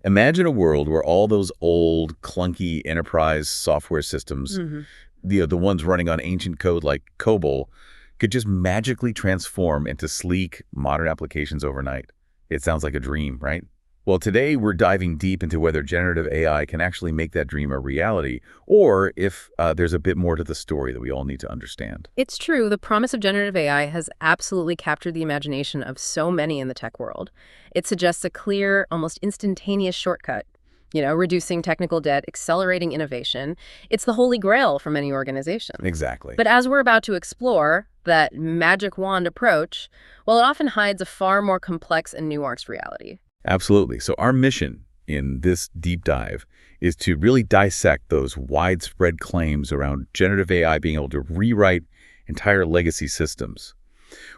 Imagine a world where all those old, clunky enterprise software systems, the ones running on ancient code like COBOL, could just magically transform into sleek, modern applications overnight. It sounds like a dream, right? Well, today we're diving deep into whether generative AI can actually make that dream a reality, or if there's a bit more to the story that we all need to understand. It's true, the promise of generative AI has absolutely captured the imagination of so many in the tech world. It suggests a clear, almost instantaneous shortcut. Reducing technical debt, accelerating innovation. It's the holy grail for many organizations. Exactly. But as we're about to explore, that magic wand approach, well, it often hides a far more complex and nuanced reality. Absolutely. So our mission in this deep dive is to really dissect those widespread claims around generative AI being able to rewrite entire legacy systems.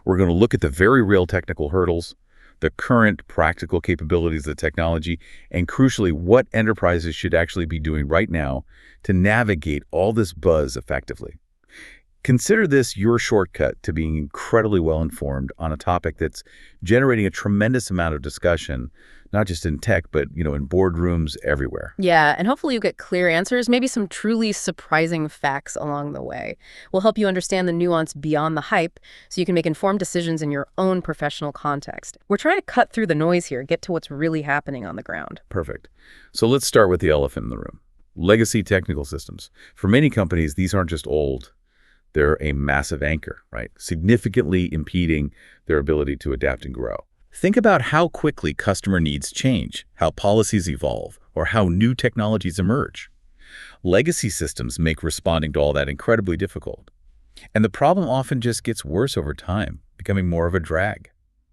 We're going to look at the very real technical hurdles, the current practical capabilities of the technology, and crucially, what enterprises should actually be doing right now to navigate all this buzz effectively. Consider this your shortcut to being incredibly well-informed on a topic that's generating a tremendous amount of discussion, not just in tech, but in boardrooms everywhere. Yeah, and hopefully you get clear answers, maybe some truly surprising facts along the way. We'll help you understand the nuance beyond the hype so you can make informed decisions in your own professional context. We're trying to cut through the noise here, get to what's really happening on the ground. Perfect. So let's start with the elephant in the room. Legacy technical systems. For many companies, these aren't just old. They're a massive anchor, right? Significantly impeding their ability to adapt and grow. Think about how quickly customer needs change, how policies evolve, or how new technologies emerge. Legacy systems make responding to all that incredibly difficult. And the problem often just gets worse over time, becoming more of a drag.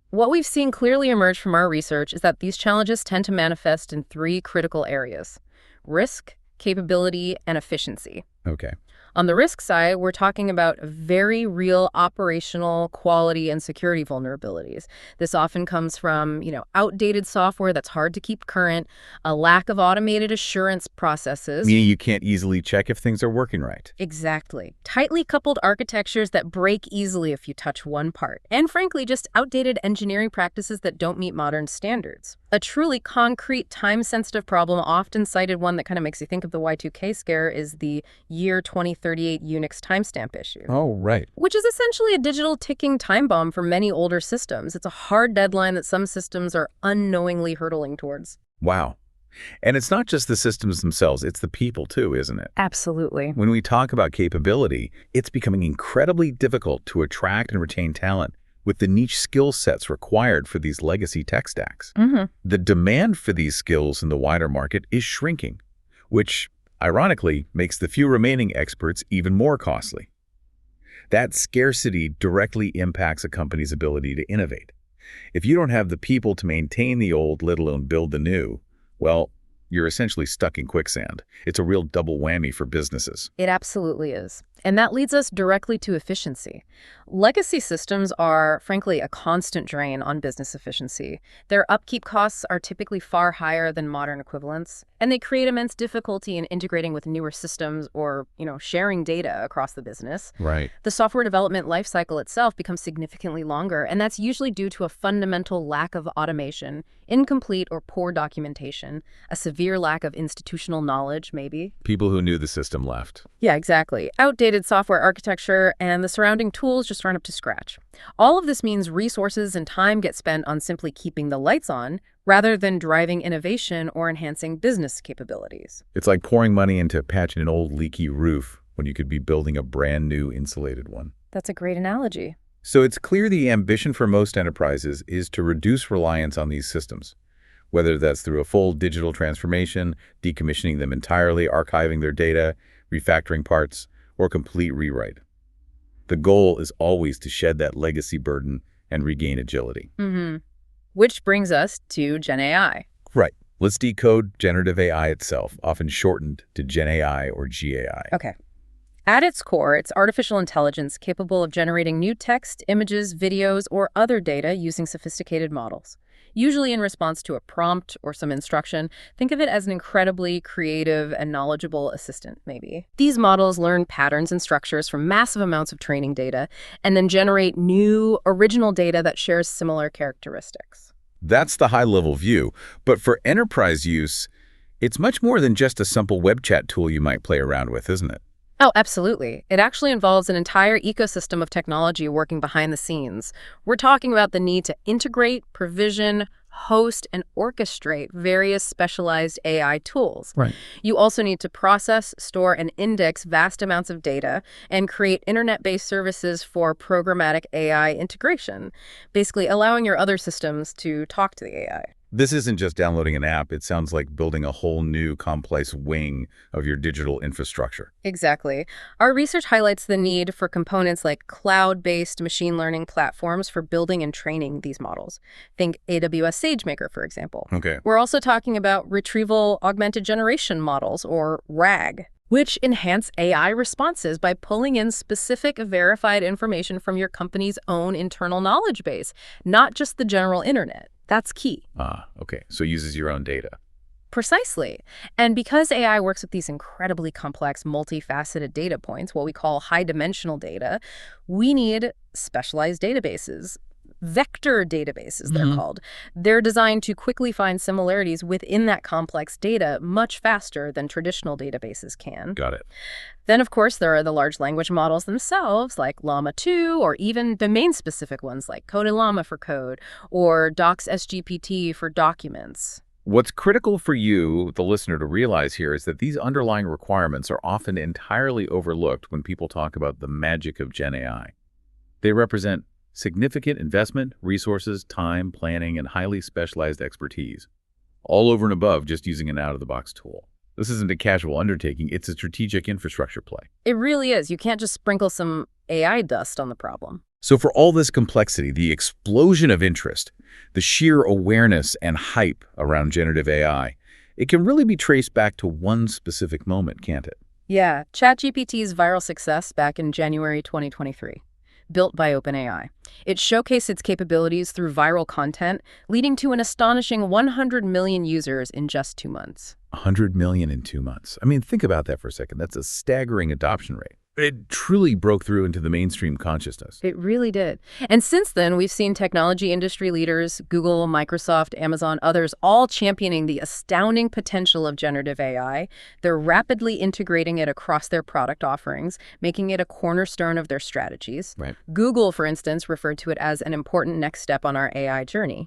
What we've seen clearly emerge from our research is that these challenges tend to manifest in three critical areas: risk, capability, and efficiency. Okay. On the risk side, we're talking about very real operational, quality, and security vulnerabilities. This often comes from, outdated software that's hard to keep current, a lack of automated assurance processes. Meaning you can't easily check if things are working right. Exactly. Tightly coupled architectures that break easily if you touch one part. And frankly, just outdated engineering practices that don't meet modern standards. A truly concrete, time-sensitive problem, often cited one that kind of makes you think of the Y2K scare, is the year 2038 Unix timestamp issue. Oh, right. Which is essentially a digital ticking time bomb for many older systems. It's a hard deadline that some systems are unknowingly hurtling towards. Wow. And it's not just the systems themselves, it's the people too, isn't it? Absolutely. When we talk about capability, it's becoming incredibly difficult to attract and retain talent with the niche skill sets required for these legacy tech stacks. The demand for these skills in the wider market is shrinking, which ironically makes the few remaining experts even more costly. That scarcity directly impacts a company's ability to innovate. If you don't have the people to maintain the old, let alone build the new, well, you're essentially stuck in quicksand. It's a real double whammy for businesses. It absolutely is. And that leads us directly to efficiency. Legacy systems are, frankly, a constant drain on business efficiency. Their upkeep costs are typically far higher than modern equivalents, and they create immense difficulty in integrating with newer systems or, sharing data across the business. Right. The software development lifecycle itself becomes significantly longer, and that's usually due to a fundamental lack of automation, incomplete or poor documentation, a severe lack of institutional knowledge, maybe. People who knew the system left. Yeah, exactly. Outdated software architecture and the surrounding tools just aren't up to scratch. All of this means resources and time get spent on simply keeping the lights on rather than driving innovation or enhancing business capabilities. It's like pouring money into patching an old leaky roof when you could be building a brand new insulated one. That's a great analogy. So it's clear the ambition for most enterprises is to reduce reliance on these systems, whether that's through a full digital transformation, decommissioning them entirely, archiving their data, refactoring parts, or complete rewrite. The goal is always to shed that legacy burden and regain agility. Which brings us to GenAI. Right. Let's decode generative AI itself, often shortened to GenAI or GAI. Okay. At its core, it's artificial intelligence capable of generating new text, images, videos, or other data using sophisticated models. Usually in response to a prompt or some instruction, think of it as an incredibly creative and knowledgeable assistant, maybe. These models learn patterns and structures from massive amounts of training data and then generate new, original data that shares similar characteristics. That's the high-level view. But for enterprise use, it's much more than just a simple web chat tool you might play around with, isn't it? Oh, absolutely. It actually involves an entire ecosystem of technology working behind the scenes. We're talking about the need to integrate, provision, host, and orchestrate various specialized AI tools. Right. You also need to process, store, and index vast amounts of data and create internet-based services for programmatic AI integration, basically allowing your other systems to talk to the AI. This isn't just downloading an app. It sounds like building a whole new complex wing of your digital infrastructure. Exactly. Our research highlights the need for components like cloud-based machine learning platforms for building and training these models. Think AWS SageMaker, for example. Okay. We're also talking about retrieval augmented generation models, or RAG, which enhance AI responses by pulling in specific verified information from your company's own internal knowledge base, not just the general internet. That's key. Okay. So it uses your own data. Precisely. And because AI works with these incredibly complex, multifaceted data points, what we call high-dimensional data, we need specialized databases. Vector databases, they're called. They're designed to quickly find similarities within that complex data much faster than traditional databases can. Got it. Then, of course, there are the large language models themselves, like Llama 2, or even domain-specific ones like CodeLlama for code, or DocsSGPT for documents. What's critical for you, the listener, to realize here is that these underlying requirements are often entirely overlooked when people talk about the magic of GenAI. They represent significant investment, resources, time, planning, and highly specialized expertise, all over and above just using an out-of-the-box tool. This isn't a casual undertaking, it's a strategic infrastructure play. It really is. You can't just sprinkle some AI dust on the problem. So for all this complexity, the explosion of interest, the sheer awareness and hype around generative AI, it can really be traced back to one specific moment, can't it? Yeah, ChatGPT's viral success back in January 2023. Built by OpenAI. It showcased its capabilities through viral content, leading to an astonishing 100 million users in just 2 months. 100 million in 2 months. I mean, think about that for a second. That's a staggering adoption rate. It truly broke through into the mainstream consciousness. It really did. And since then, we've seen technology industry leaders, Google, Microsoft, Amazon, others, all championing the astounding potential of generative AI. They're rapidly integrating it across their product offerings, making it a cornerstone of their strategies. Right. Google, for instance, referred to it as an important next step on our AI journey.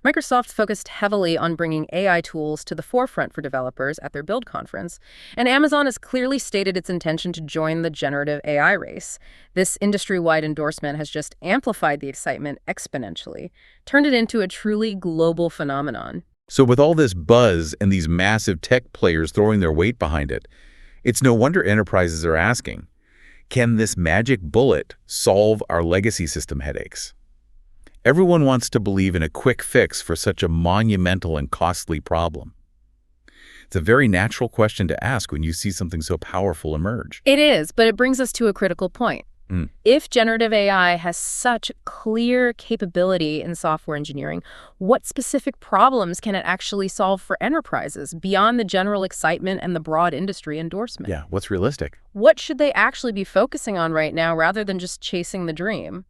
Microsoft focused heavily on bringing AI tools to the forefront for developers at their Build conference, and Amazon has clearly stated its intention to join the generative AI race. This industry-wide endorsement has just amplified the excitement exponentially, turned it into a truly global phenomenon. So with all this buzz and these massive tech players throwing their weight behind it, it's no wonder enterprises are asking, can this magic bullet solve our legacy system headaches? Everyone wants to believe in a quick fix for such a monumental and costly problem. It's a very natural question to ask when you see something so powerful emerge. It is, but it brings us to a critical point. If generative AI has such clear capability in software engineering, what specific problems can it actually solve for enterprises beyond the general excitement and the broad industry endorsement? Yeah, what's realistic? What should they actually be focusing on right now rather than just chasing the dream?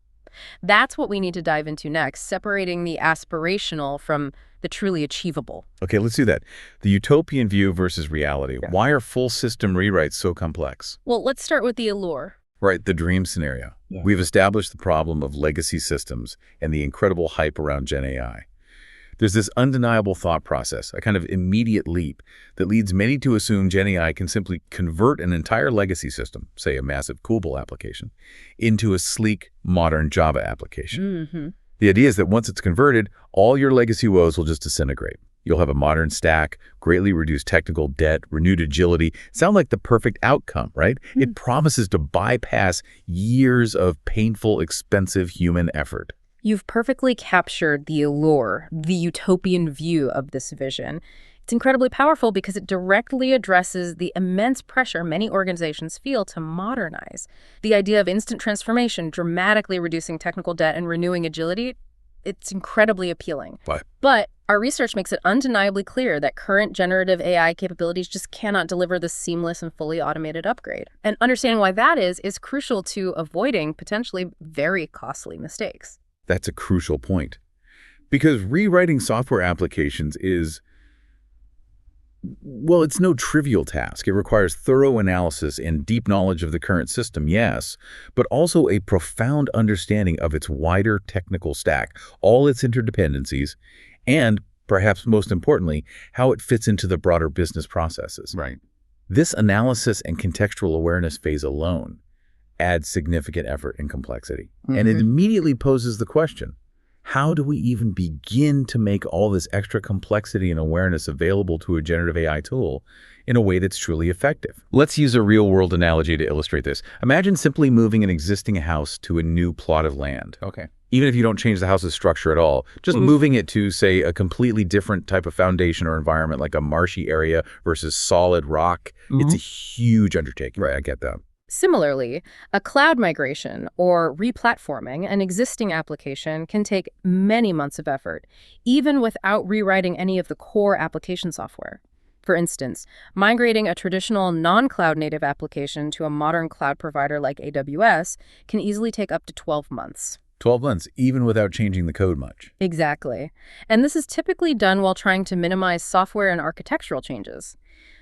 That's what we need to dive into next, separating the aspirational from the truly achievable. Okay, let's do that. The utopian view versus reality. Yeah. Why are full system rewrites so complex? Well, let's start with the allure. Right, the dream scenario. Yeah. We've established the problem of legacy systems and the incredible hype around GenAI. There's this undeniable thought process, a kind of immediate leap, that leads many to assume GenAI can simply convert an entire legacy system, say a massive COBOL application, into a sleek, modern Java application. The idea is that once it's converted, all your legacy woes will just disintegrate. You'll have a modern stack, greatly reduced technical debt, renewed agility. Sound like the perfect outcome, right? It promises to bypass years of painful, expensive human effort. You've perfectly captured the allure, the utopian view of this vision. It's incredibly powerful because it directly addresses the immense pressure many organizations feel to modernize. The idea of instant transformation, dramatically reducing technical debt and renewing agility, it's incredibly appealing. Why? But our research makes it undeniably clear that current generative AI capabilities just cannot deliver the seamless and fully automated upgrade. And understanding why that is crucial to avoiding potentially very costly mistakes. That's a crucial point. Because rewriting software applications is, well, it's no trivial task. It requires thorough analysis and deep knowledge of the current system, yes, but also a profound understanding of its wider technical stack, all its interdependencies, and, perhaps most importantly, how it fits into the broader business processes. Right. This analysis and contextual awareness phase alone adds significant effort and complexity. And it immediately poses the question, how do we even begin to make all this extra complexity and awareness available to a generative AI tool in a way that's truly effective? Let's use a real-world analogy to illustrate this. Imagine simply moving an existing house to a new plot of land. Okay. Even if you don't change the house's structure at all, just moving it to, say, a completely different type of foundation or environment, like a marshy area versus solid rock, it's a huge undertaking. Right, I get that. Similarly, a cloud migration or replatforming an existing application can take many months of effort, even without rewriting any of the core application software. For instance, migrating a traditional non-cloud native application to a modern cloud provider like AWS can easily take up to 12 months. 12 months, even without changing the code much. Exactly. And this is typically done while trying to minimize software and architectural changes.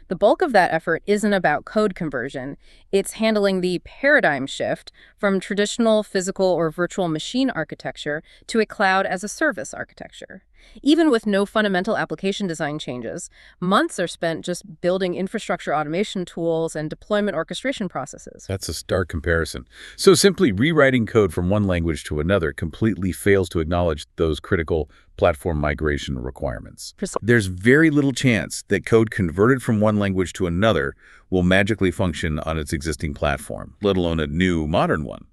The bulk of that effort isn't about code conversion. It's handling the paradigm shift from traditional physical or virtual machine architecture to a cloud-as-a-service architecture. Even with no fundamental application design changes, months are spent just building infrastructure automation tools and deployment orchestration processes. That's a stark comparison. So simply rewriting code from one language to another completely fails to acknowledge those critical platform migration requirements. There's very little chance that code converted from one language to another will magically function on its existing platform, let alone a new, modern one.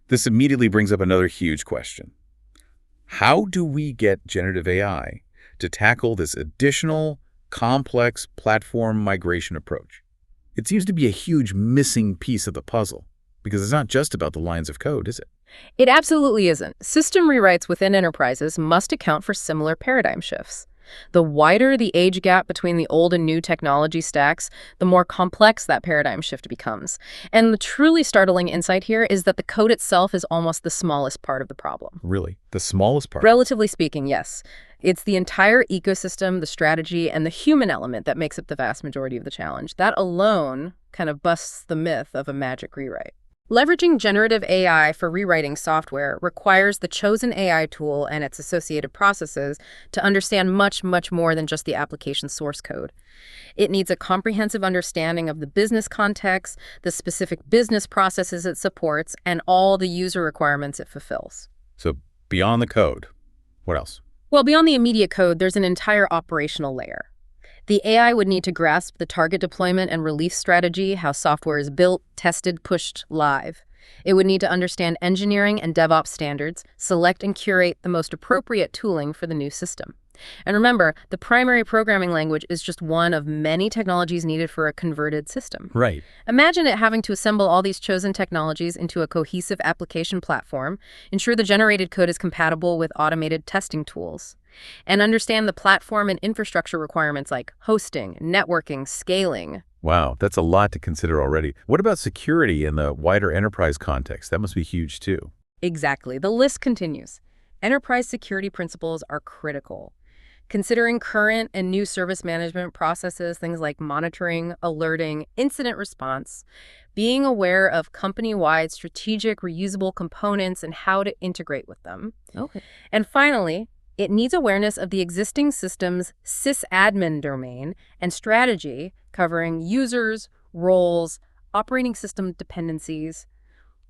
This immediately brings up another huge question. How do we get generative AI to tackle this additional, complex platform migration approach? It seems to be a huge missing piece of the puzzle, because it's not just about the lines of code, is it? It absolutely isn't. System rewrites within enterprises must account for similar paradigm shifts. The wider the age gap between the old and new technology stacks, the more complex that paradigm shift becomes. And the truly startling insight here is that the code itself is almost the smallest part of the problem. Really? The smallest part? Relatively speaking, yes. It's the entire ecosystem, the strategy, and the human element that makes up the vast majority of the challenge. That alone kind of busts the myth of a magic rewrite. Leveraging generative AI for rewriting software requires the chosen AI tool and its associated processes to understand much, much more than just the application source code. It needs a comprehensive understanding of the business context, the specific business processes it supports, and all the user requirements it fulfills. So beyond the code, what else? Well, beyond the immediate code, there's an entire operational layer. The AI would need to grasp the target deployment and release strategy, how software is built, tested, pushed live. It would need to understand engineering and DevOps standards, select and curate the most appropriate tooling for the new system. And remember, the primary programming language is just one of many technologies needed for a converted system. Right. Imagine it having to assemble all these chosen technologies into a cohesive application platform, ensure the generated code is compatible with automated testing tools, and understand the platform and infrastructure requirements like hosting, networking, scaling. Wow, that's a lot to consider already. What about security in the wider enterprise context? That must be huge too. Exactly. The list continues. Enterprise security principles are critical. Considering current and new service management processes, things like monitoring, alerting, incident response, being aware of company-wide strategic reusable components and how to integrate with them. Okay. And finally, it needs awareness of the existing system's sysadmin domain and strategy covering users, roles, operating system dependencies,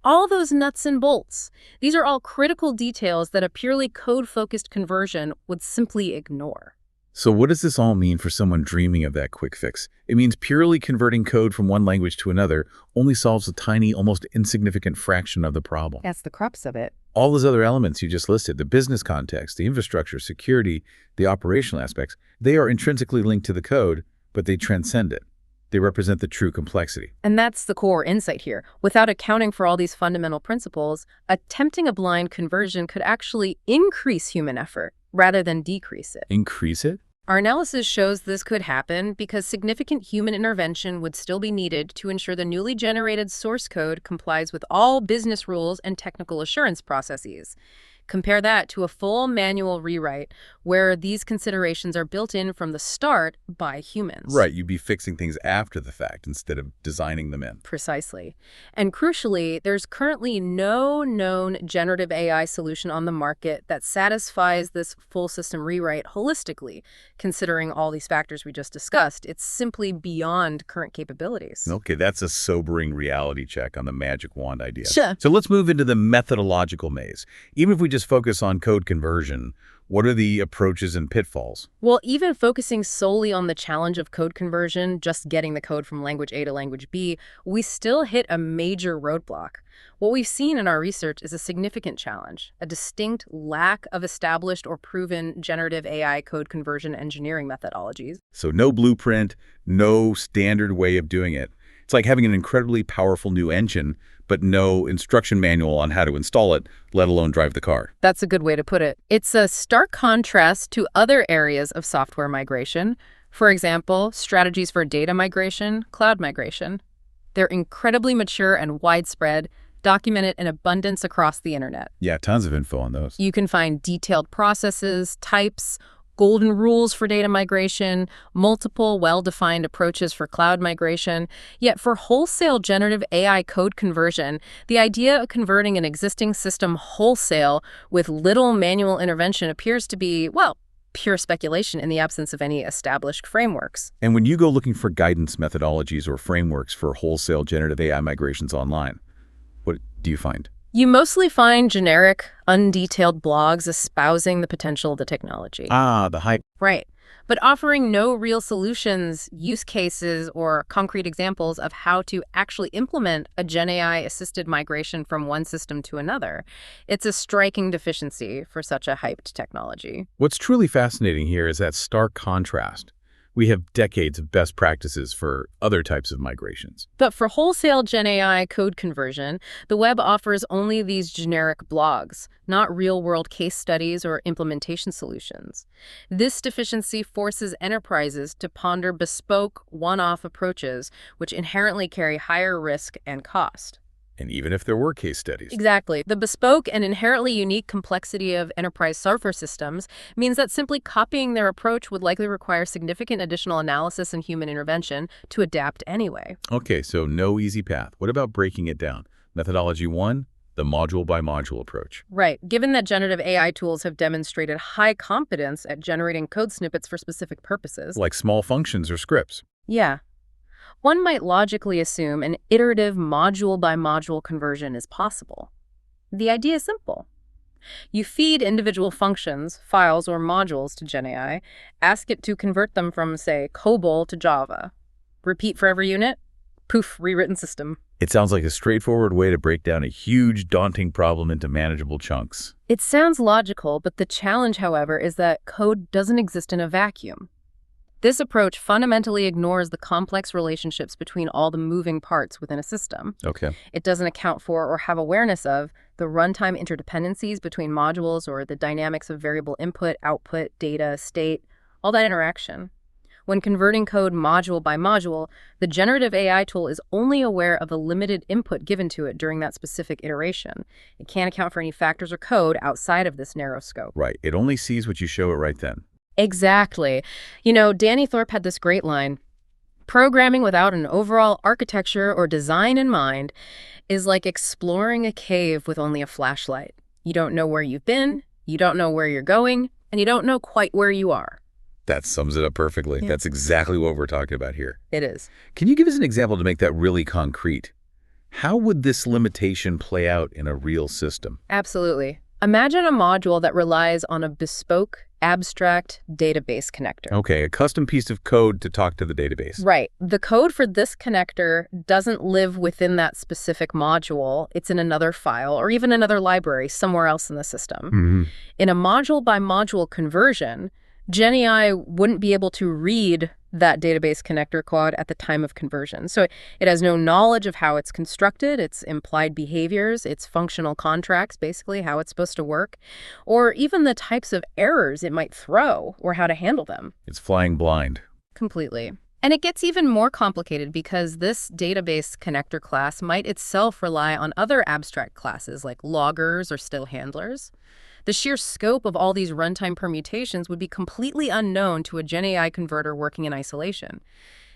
all those nuts and bolts. These are all critical details that a purely code-focused conversion would simply ignore. So what does this all mean for someone dreaming of that quick fix? It means purely converting code from one language to another only solves a tiny, almost insignificant fraction of the problem. That's the crux of it. All those other elements you just listed, the business context, the infrastructure, security, the operational aspects, they are intrinsically linked to the code, but they transcend it. They represent the true complexity. And that's the core insight here. Without accounting for all these fundamental principles, attempting a blind conversion could actually increase human effort rather than decrease it. Increase it? Our analysis shows this could happen because significant human intervention would still be needed to ensure the newly generated source code complies with all business rules and technical assurance processes. Compare that to a full manual rewrite where these considerations are built in from the start by humans. Right, you'd be fixing things after the fact instead of designing them in. Precisely. And crucially, there's currently no known generative AI solution on the market that satisfies this full system rewrite holistically, considering all these factors we just discussed. It's simply beyond current capabilities. Okay, that's a sobering reality check on the magic wand idea. Sure. So let's move into the methodological maze. Even if we just focus on code conversion, what are the approaches and pitfalls? Well, even focusing solely on the challenge of code conversion, just getting the code from language A to language B, we still hit a major roadblock. What we've seen in our research is a significant challenge, a distinct lack of established or proven generative AI code conversion engineering methodologies. So no blueprint, no standard way of doing it. It's like having an incredibly powerful new engine, but no instruction manual on how to install it, let alone drive the car. That's a good way to put it. It's a stark contrast to other areas of software migration. For example, strategies for data migration, cloud migration. They're incredibly mature and widespread, documented in abundance across the internet. Yeah, tons of info on those. You can find detailed processes, types, golden rules for data migration, multiple well-defined approaches for cloud migration. Yet for wholesale generative AI code conversion, the idea of converting an existing system wholesale with little manual intervention appears to be, well, pure speculation in the absence of any established frameworks. And when you go looking for guidance methodologies or frameworks for wholesale generative AI migrations online, what do you find? You mostly find generic, undetailed blogs espousing the potential of the technology. Ah, the hype. Right. But offering no real solutions, use cases, or concrete examples of how to actually implement a GenAI-assisted migration from one system to another. It's a striking deficiency for such a hyped technology. What's truly fascinating here is that stark contrast. We have decades of best practices for other types of migrations. But for wholesale GenAI code conversion, the web offers only these generic blogs, not real-world case studies or implementation solutions. This deficiency forces enterprises to ponder bespoke, one-off approaches, which inherently carry higher risk and cost. And even if there were case studies. Exactly. The bespoke and inherently unique complexity of enterprise software systems means that simply copying their approach would likely require significant additional analysis and human intervention to adapt anyway. Okay, so no easy path. What about breaking it down? Methodology 1, the module-by-module approach. Right. Given that generative AI tools have demonstrated high competence at generating code snippets for specific purposes. Like small functions or scripts. Yeah. One might logically assume an iterative module-by-module conversion is possible. The idea is simple. You feed individual functions, files, or modules to GenAI, ask it to convert them from, say, COBOL to Java. Repeat for every unit, poof, rewritten system. It sounds like a straightforward way to break down a huge, daunting problem into manageable chunks. It sounds logical, but the challenge, however, is that code doesn't exist in a vacuum. This approach fundamentally ignores the complex relationships between all the moving parts within a system. Okay. It doesn't account for or have awareness of the runtime interdependencies between modules or the dynamics of variable input, output, data, state, all that interaction. When converting code module by module, the generative AI tool is only aware of the limited input given to it during that specific iteration. It can't account for any factors or code outside of this narrow scope. Right. It only sees what you show it right then. Exactly. You know, Danny Thorpe had this great line, "Programming without an overall architecture or design in mind is like exploring a cave with only a flashlight. You don't know where you've been, you don't know where you're going, and you don't know quite where you are." That sums it up perfectly. Yeah. That's exactly what we're talking about here. It is. Can you give us an example to make that really concrete? How would this limitation play out in a real system? Absolutely. Imagine a module that relies on a bespoke, abstract database connector. Okay, a custom piece of code to talk to the database. Right. The code for this connector doesn't live within that specific module. It's in another file or even another library somewhere else in the system. In a module-by-module conversion, GenAI wouldn't be able to read that database connector code at the time of conversion. So it has no knowledge of how it's constructed, its implied behaviors, its functional contracts, basically how it's supposed to work, or even the types of errors it might throw or how to handle them. It's flying blind. Completely. And it gets even more complicated because this database connector class might itself rely on other abstract classes like loggers or still handlers. The sheer scope of all these runtime permutations would be completely unknown to a GenAI converter working in isolation.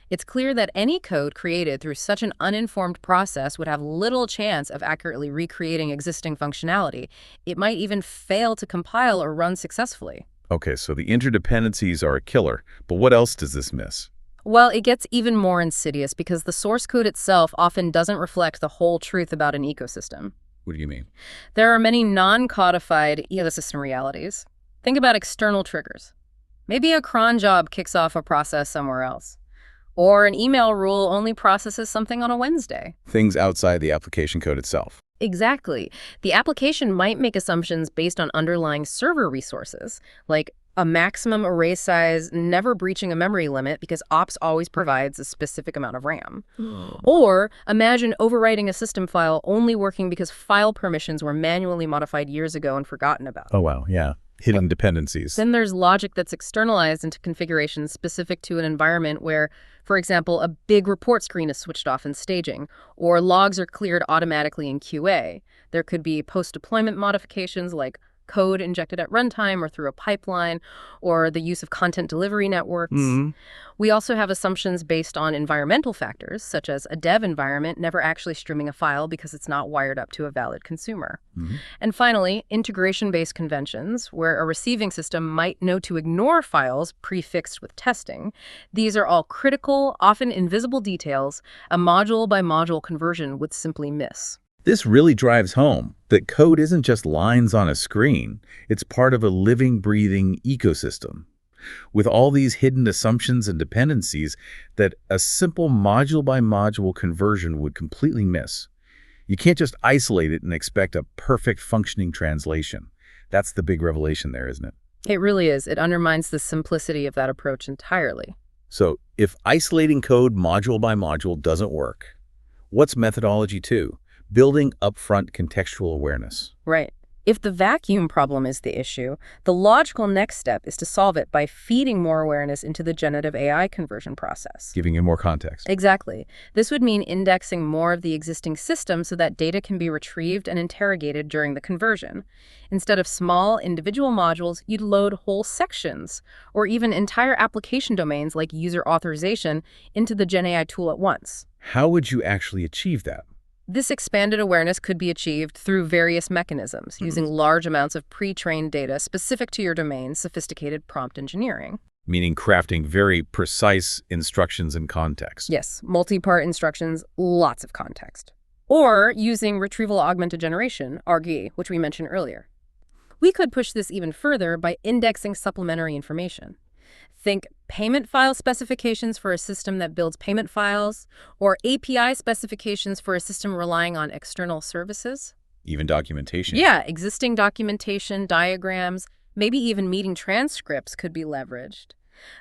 It's clear that any code created through such an uninformed process would have little chance of accurately recreating existing functionality. It might even fail to compile or run successfully. Okay, so the interdependencies are a killer, but what else does this miss? Well, it gets even more insidious because the source code itself often doesn't reflect the whole truth about an ecosystem. What do you mean? There are many non-codified ecosystem realities. Think about external triggers. Maybe a cron job kicks off a process somewhere else. Or an email rule only processes something on a Wednesday. Things outside the application code itself. Exactly. The application might make assumptions based on underlying server resources, like a maximum array size never breaching a memory limit because ops always provides a specific amount of RAM. Or imagine overwriting a system file only working because file permissions were manually modified years ago and forgotten about. Oh, wow, yeah. Hidden dependencies. Then there's logic that's externalized into configurations specific to an environment where, for example, a big report screen is switched off in staging, or logs are cleared automatically in QA. There could be post-deployment modifications like code injected at runtime or through a pipeline, or the use of content delivery networks. We also have assumptions based on environmental factors, such as a dev environment never actually streaming a file because it's not wired up to a valid consumer. And finally, integration-based conventions, where a receiving system might know to ignore files prefixed with testing. These are all critical, often invisible details a module-by-module conversion would simply miss. This really drives home that code isn't just lines on a screen. It's part of a living, breathing ecosystem, with all these hidden assumptions and dependencies that a simple module-by-module conversion would completely miss. You can't just isolate it and expect a perfect functioning translation. That's the big revelation there, isn't it? It really is. It undermines the simplicity of that approach entirely. So if isolating code module by module doesn't work, what's methodology 2? Building upfront contextual awareness. Right. If the vacuum problem is the issue, the logical next step is to solve it by feeding more awareness into the generative AI conversion process. Giving it more context. Exactly. This would mean indexing more of the existing system so that data can be retrieved and interrogated during the conversion. Instead of small, individual modules, you'd load whole sections, or even entire application domains like user authorization, into the GenAI tool at once. How would you actually achieve that? This expanded awareness could be achieved through various mechanisms, using large amounts of pre-trained data specific to your domain, sophisticated prompt engineering. Meaning crafting very precise instructions and context. Yes, multi-part instructions, lots of context. Or using retrieval-augmented generation, RG, which we mentioned earlier. We could push this even further by indexing supplementary information. Think payment file specifications for a system that builds payment files, or API specifications for a system relying on external services. Even documentation. Yeah, existing documentation, diagrams, maybe even meeting transcripts could be leveraged.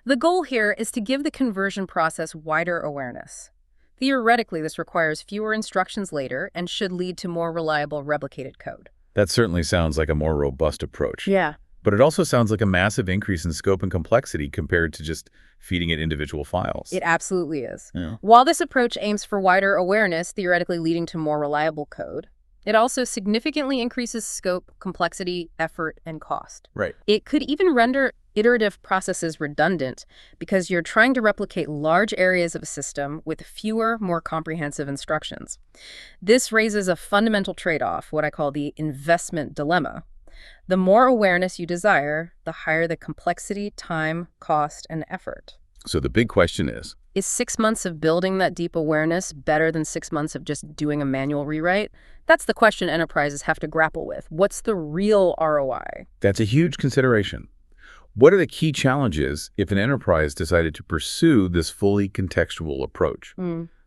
The goal here is to give the conversion process wider awareness. Theoretically, this requires fewer instructions later and should lead to more reliable replicated code. That certainly sounds like a more robust approach. Yeah. But it also sounds like a massive increase in scope and complexity compared to just feeding it individual files. It absolutely is. Yeah. While this approach aims for wider awareness, theoretically leading to more reliable code, it also significantly increases scope, complexity, effort, and cost. Right. It could even render iterative processes redundant because you're trying to replicate large areas of a system with fewer, more comprehensive instructions. This raises a fundamental trade-off, what I call the investment dilemma. The more awareness you desire, the higher the complexity, time, cost, and effort. So the big question is 6 months of building that deep awareness better than 6 months of just doing a manual rewrite? That's the question enterprises have to grapple with. What's the real ROI? That's a huge consideration. What are the key challenges if an enterprise decided to pursue this fully contextual approach,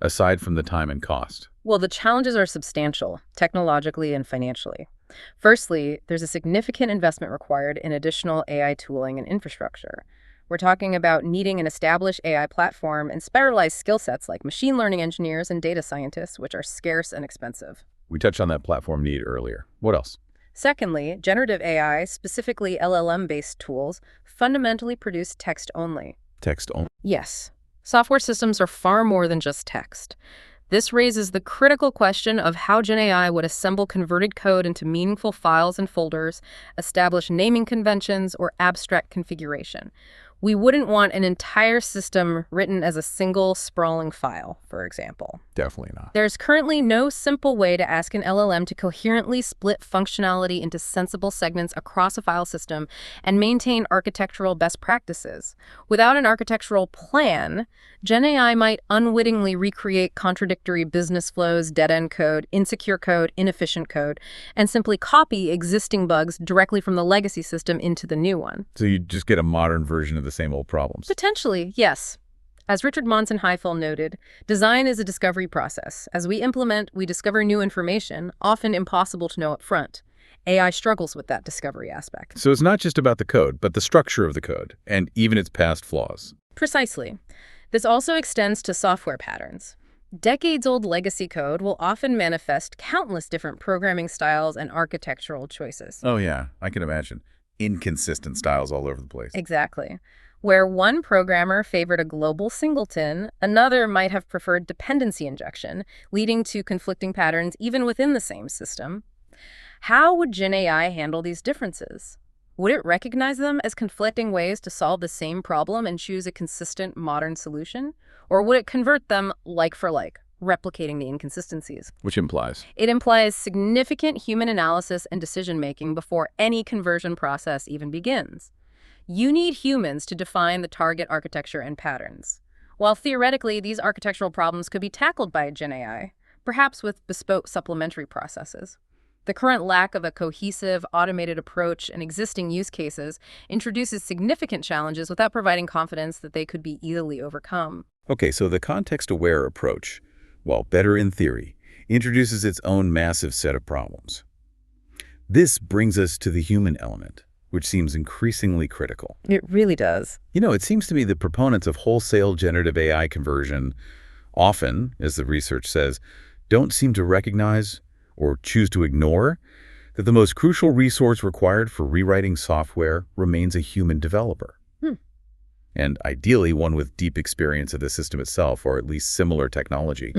aside from the time and cost? Well, the challenges are substantial, technologically and financially. Firstly, there's a significant investment required in additional AI tooling and infrastructure. We're talking about needing an established AI platform and specialized skill sets like machine learning engineers and data scientists, which are scarce and expensive. We touched on that platform need earlier. What else? Secondly, generative AI, specifically LLM-based tools, fundamentally produce text only. Text only. Yes. Software systems are far more than just text. This raises the critical question of how GenAI would assemble converted code into meaningful files and folders, establish naming conventions, or abstract configuration. We wouldn't want an entire system written as a single sprawling file, for example. Definitely not. There's currently no simple way to ask an LLM to coherently split functionality into sensible segments across a file system and maintain architectural best practices. Without an architectural plan, GenAI might unwittingly recreate contradictory business flows, dead-end code, insecure code, inefficient code, and simply copy existing bugs directly from the legacy system into the new one. So you just get a modern version of the same old problems. Potentially, yes. As Richard Monson-Heifel noted, design is a discovery process. As we implement, we discover new information, often impossible to know up front. AI struggles with that discovery aspect. So it's not just about the code, but the structure of the code, and even its past flaws. Precisely. This also extends to software patterns. Decades-old legacy code will often manifest countless different programming styles and architectural choices. Oh yeah, I can imagine. Inconsistent styles all over the place. Exactly. Where one programmer favored a global singleton, another might have preferred dependency injection, leading to conflicting patterns even within the same system. How would GenAI handle these differences? Would it recognize them as conflicting ways to solve the same problem and choose a consistent modern solution? Or would it convert them like for like, replicating the inconsistencies? Which implies? It implies significant human analysis and decision-making before any conversion process even begins. You need humans to define the target architecture and patterns. While theoretically, these architectural problems could be tackled by GenAI, perhaps with bespoke supplementary processes. The current lack of a cohesive, automated approach and existing use cases introduces significant challenges without providing confidence that they could be easily overcome. Okay, so the context-aware approach, while better in theory, introduces its own massive set of problems. This brings us to the human element, which seems increasingly critical. It really does. You know, it seems to me the proponents of wholesale generative AI conversion often, as the research says, don't seem to recognize or choose to ignore that the most crucial resource required for rewriting software remains a human developer. And ideally one with deep experience of the system itself, or at least similar technology.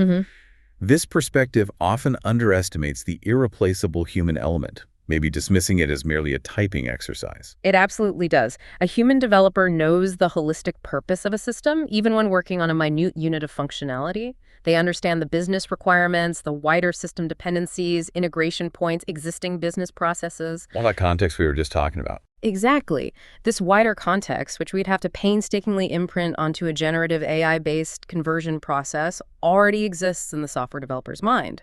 This perspective often underestimates the irreplaceable human element, maybe dismissing it as merely a typing exercise. It absolutely does. A human developer knows the holistic purpose of a system, even when working on a minute unit of functionality. They understand the business requirements, the wider system dependencies, integration points, existing business processes. All that context we were just talking about. Exactly. This wider context, which we'd have to painstakingly imprint onto a generative AI-based conversion process, already exists in the software developer's mind.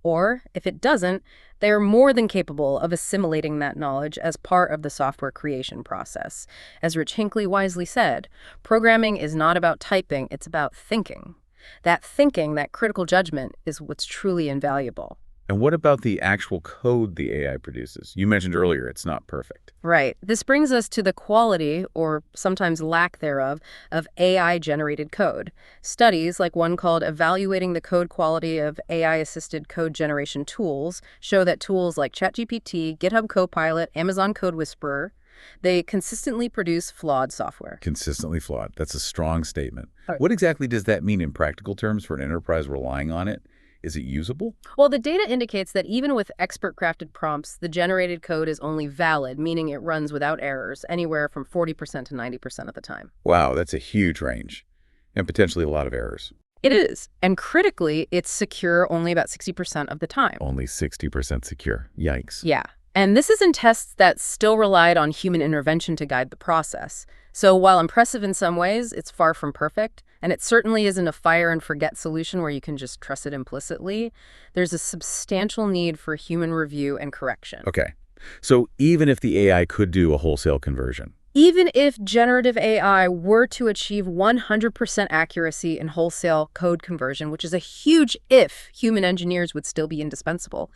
Or, if it doesn't, they are more than capable of assimilating that knowledge as part of the software creation process. As Rich Hinckley wisely said, programming is not about typing, it's about thinking. That thinking, that critical judgment, is what's truly invaluable. And what about the actual code the AI produces? You mentioned earlier it's not perfect. Right. This brings us to the quality, or sometimes lack thereof, of AI-generated code. Studies, like one called Evaluating the Code Quality of AI-Assisted Code Generation Tools, show that tools like ChatGPT, GitHub Copilot, Amazon Code Whisperer, they consistently produce flawed software. Consistently flawed. That's a strong statement. Right. What exactly does that mean in practical terms for an enterprise relying on it? Is it usable? Well, the data indicates that even with expert-crafted prompts, the generated code is only valid, meaning it runs without errors, anywhere from 40% to 90% of the time. Wow, that's a huge range, and potentially a lot of errors. It is. And critically, it's secure only about 60% of the time. Only 60% secure. Yikes. Yeah. And this is in tests that still relied on human intervention to guide the process. So while impressive in some ways, it's far from perfect, and it certainly isn't a fire-and-forget solution where you can just trust it implicitly. There's a substantial need for human review and correction. Okay. So even if the AI could do a wholesale conversion, even if generative AI were to achieve 100% accuracy in wholesale code conversion, which is a huge if, human engineers would still be indispensable,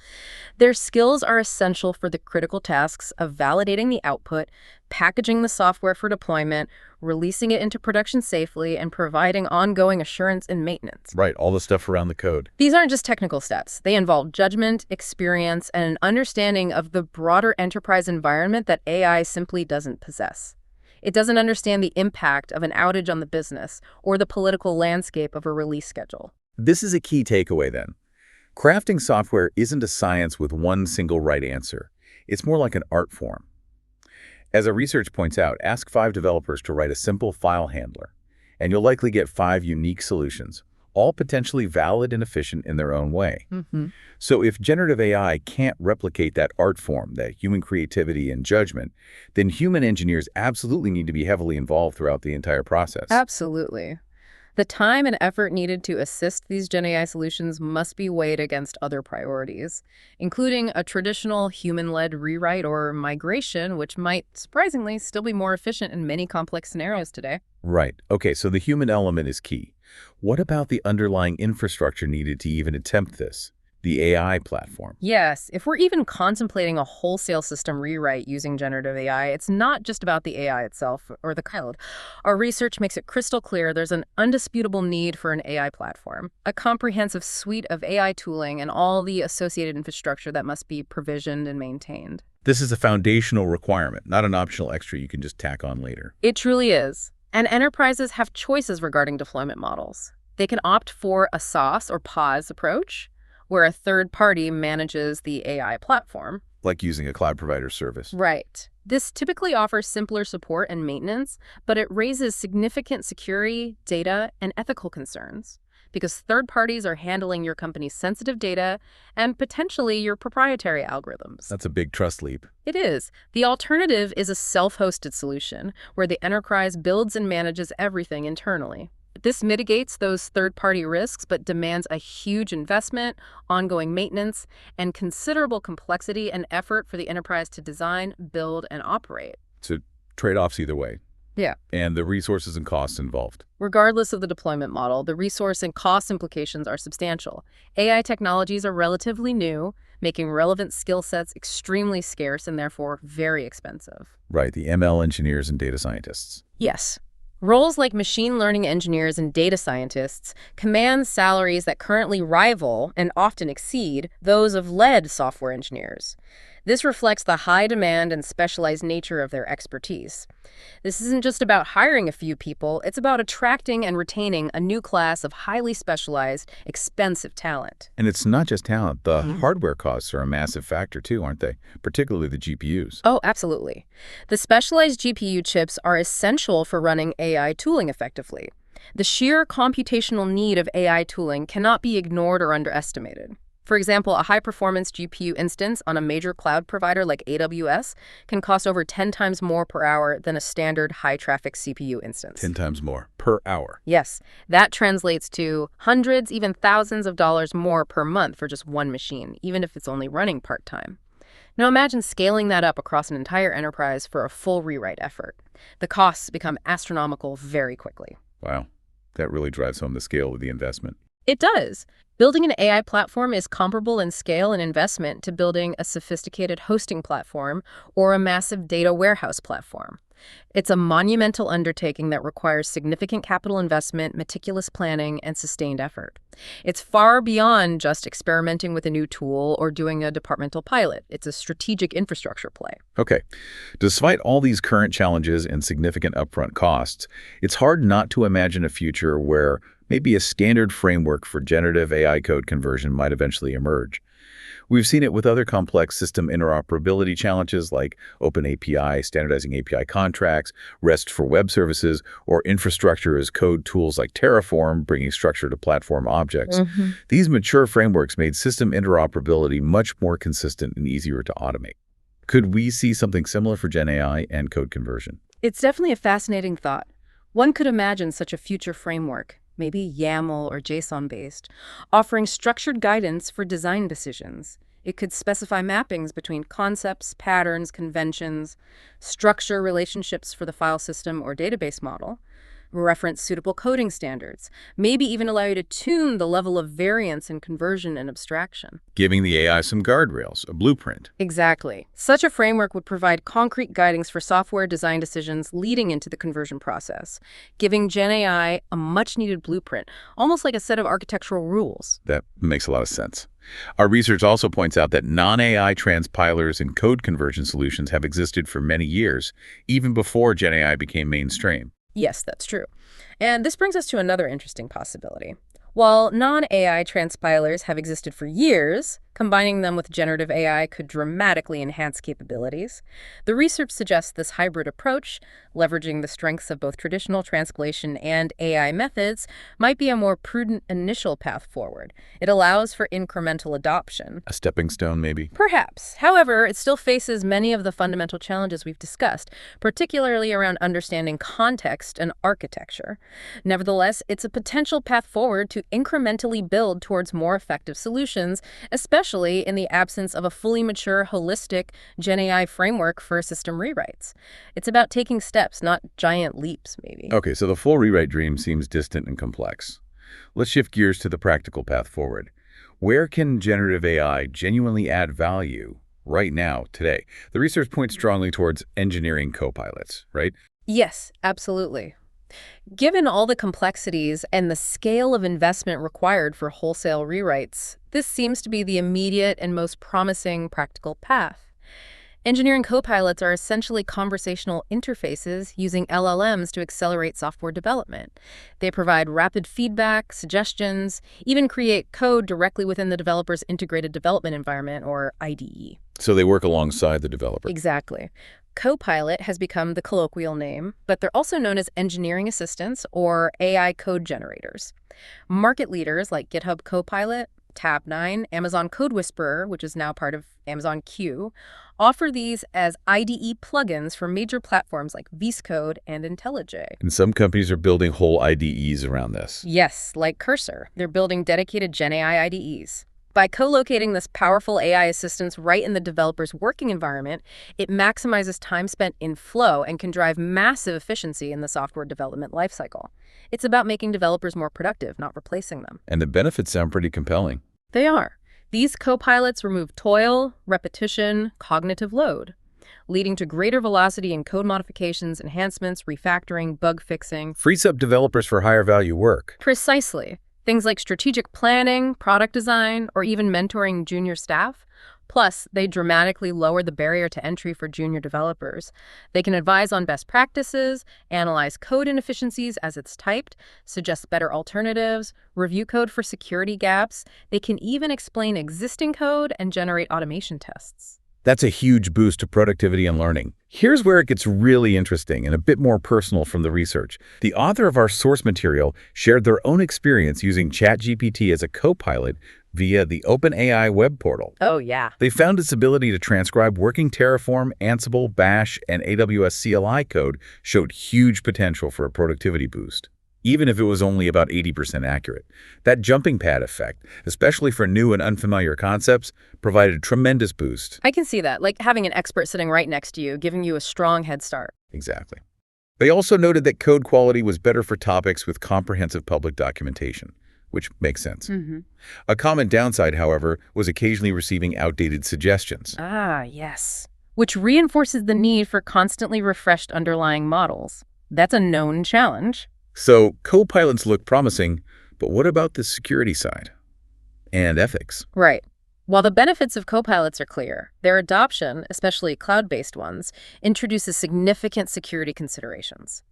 their skills are essential for the critical tasks of validating the output, packaging the software for deployment, releasing it into production safely, and providing ongoing assurance and maintenance. right, all the stuff around the code. These aren't just technical steps. They involve judgment, experience, and an understanding of the broader enterprise environment that AI simply doesn't possess. It doesn't understand the impact of an outage on the business or the political landscape of a release schedule. This is a key takeaway then. Crafting software isn't a science with one single right answer. It's more like an art form. As a research points out, ask 5 developers to write a simple file handler, and you'll likely get 5 unique solutions, all potentially valid and efficient in their own way. So if generative AI can't replicate that art form, that human creativity and judgment, then human engineers absolutely need to be heavily involved throughout the entire process. Absolutely. The time and effort needed to assist these GenAI solutions must be weighed against other priorities, including a traditional human-led rewrite or migration, which might, surprisingly, still be more efficient in many complex scenarios today. Right. Okay, so the human element is key. What about the underlying infrastructure needed to even attempt this? The AI platform. Yes, if we're even contemplating a wholesale system rewrite using generative AI, it's not just about the AI itself or the code. Our research makes it crystal clear there's an undisputable need for an AI platform, a comprehensive suite of AI tooling and all the associated infrastructure that must be provisioned and maintained. This is a foundational requirement, not an optional extra you can just tack on later. It truly is. And enterprises have choices regarding deployment models. They can opt for a SaaS or PaaS approach, where a third party manages the AI platform. Like using a cloud provider service. Right. This typically offers simpler support and maintenance, but it raises significant security, data, and ethical concerns because third parties are handling your company's sensitive data and potentially your proprietary algorithms. That's a big trust leap. It is. The alternative is a self-hosted solution where the enterprise builds and manages everything internally. This mitigates those third-party risks, but demands a huge investment, ongoing maintenance, and considerable complexity and effort for the enterprise to design, build, and operate. So trade-offs either way. Yeah. And the resources and costs involved. Regardless of the deployment model, the resource and cost implications are substantial. AI technologies are relatively new, making relevant skill sets extremely scarce and therefore very expensive. Right, the ML engineers and data scientists. Yes. Roles like machine learning engineers and data scientists command salaries that currently rival and often exceed those of lead software engineers. This reflects the high demand and specialized nature of their expertise. This isn't just about hiring a few people, it's about attracting and retaining a new class of highly specialized, expensive talent. And it's not just talent. The hardware costs are a massive factor too, aren't they? Particularly the GPUs. Oh, absolutely. The specialized GPU chips are essential for running AI tooling effectively. The sheer computational need of AI tooling cannot be ignored or underestimated. For example, a high-performance GPU instance on a major cloud provider like AWS can cost over 10 times more per hour than a standard high-traffic CPU instance. 10 times more per hour. Yes, that translates to hundreds, even thousands of dollars more per month for just one machine, even if it's only running part-time. Now imagine scaling that up across an entire enterprise for a full rewrite effort. The costs become astronomical very quickly. Wow, that really drives home the scale of the investment. It does. Building an AI platform is comparable in scale and investment to building a sophisticated hosting platform or a massive data warehouse platform. It's a monumental undertaking that requires significant capital investment, meticulous planning, and sustained effort. It's far beyond just experimenting with a new tool or doing a departmental pilot. It's a strategic infrastructure play. Okay. Despite all these current challenges and significant upfront costs, it's hard not to imagine a future where maybe a standard framework for generative AI code conversion might eventually emerge. We've seen it with other complex system interoperability challenges like OpenAPI, standardizing API contracts, REST for web services, or infrastructure as code tools like Terraform, bringing structure to platform objects. These mature frameworks made system interoperability much more consistent and easier to automate. Could we see something similar for GenAI and code conversion? It's definitely a fascinating thought. One could imagine such a future framework, maybe YAML or JSON-based, offering structured guidance for design decisions. It could specify mappings between concepts, patterns, conventions, structure relationships for the file system or database model, reference suitable coding standards, maybe even allow you to tune the level of variance in conversion and abstraction. Giving the AI some guardrails, a blueprint. Exactly. Such a framework would provide concrete guidance for software design decisions leading into the conversion process, giving GenAI a much-needed blueprint, almost like a set of architectural rules. That makes a lot of sense. Our research also points out that non-AI transpilers and code conversion solutions have existed for many years, even before GenAI became mainstream. Yes, that's true. And this brings us to another interesting possibility. While non-AI transpilers have existed for years, combining them with generative AI could dramatically enhance capabilities. The research suggests this hybrid approach, leveraging the strengths of both traditional translation and AI methods, might be a more prudent initial path forward. It allows for incremental adoption. A stepping stone, maybe? Perhaps. However, it still faces many of the fundamental challenges we've discussed, particularly around understanding context and architecture. Nevertheless, it's a potential path forward to incrementally build towards more effective solutions, especially in the absence of a fully mature, holistic GenAI framework for system rewrites. It's about taking steps, not giant leaps, maybe. Okay, so the full rewrite dream seems distant and complex. Let's shift gears to the practical path forward. Where can generative AI genuinely add value right now, today? The research points strongly towards engineering copilots, right? Yes, absolutely. Given all the complexities and the scale of investment required for wholesale rewrites, this seems to be the immediate and most promising practical path. Engineering copilots are essentially conversational interfaces using LLMs to accelerate software development. They provide rapid feedback, suggestions, even create code directly within the developer's integrated development environment, or IDE. So they work alongside the developer. Exactly. Copilot has become the colloquial name, but they're also known as engineering assistants or AI code generators. Market leaders like GitHub Copilot, Tab9, Amazon Code Whisperer, which is now part of Amazon Q, offer these as IDE plugins for major platforms like VS Code and IntelliJ. And some companies are building whole IDEs around this. Yes, like Cursor. They're building dedicated GenAI IDEs. By co-locating this powerful AI assistance right in the developer's working environment, it maximizes time spent in flow and can drive massive efficiency in the software development lifecycle. It's about making developers more productive, not replacing them. And the benefits sound pretty compelling. They are. These copilots remove toil, repetition, cognitive load, leading to greater velocity in code modifications, enhancements, refactoring, bug fixing. Frees up developers for higher value work. Precisely. Things like strategic planning, product design, or even mentoring junior staff. Plus, they dramatically lower the barrier to entry for junior developers. They can advise on best practices, analyze code inefficiencies as it's typed, suggest better alternatives, review code for security gaps. They can even explain existing code and generate automation tests. That's a huge boost to productivity and learning. Here's where it gets really interesting and a bit more personal from the research. The author of our source material shared their own experience using ChatGPT as a copilot via the OpenAI web portal. Oh, yeah. They found its ability to transcribe working Terraform, Ansible, Bash, and AWS CLI code showed huge potential for a productivity boost, even if it was only about 80% accurate. That jumping pad effect, especially for new and unfamiliar concepts, provided a tremendous boost. I can see that, like having an expert sitting right next to you, giving you a strong head start. Exactly. They also noted that code quality was better for topics with comprehensive public documentation, which makes sense. A common downside, however, was occasionally receiving outdated suggestions. Ah, yes. Which reinforces the need for constantly refreshed underlying models. That's a known challenge. So copilots look promising, but what about the security side and ethics? Right. While the benefits of copilots are clear, their adoption, especially cloud-based ones, introduces significant security considerations.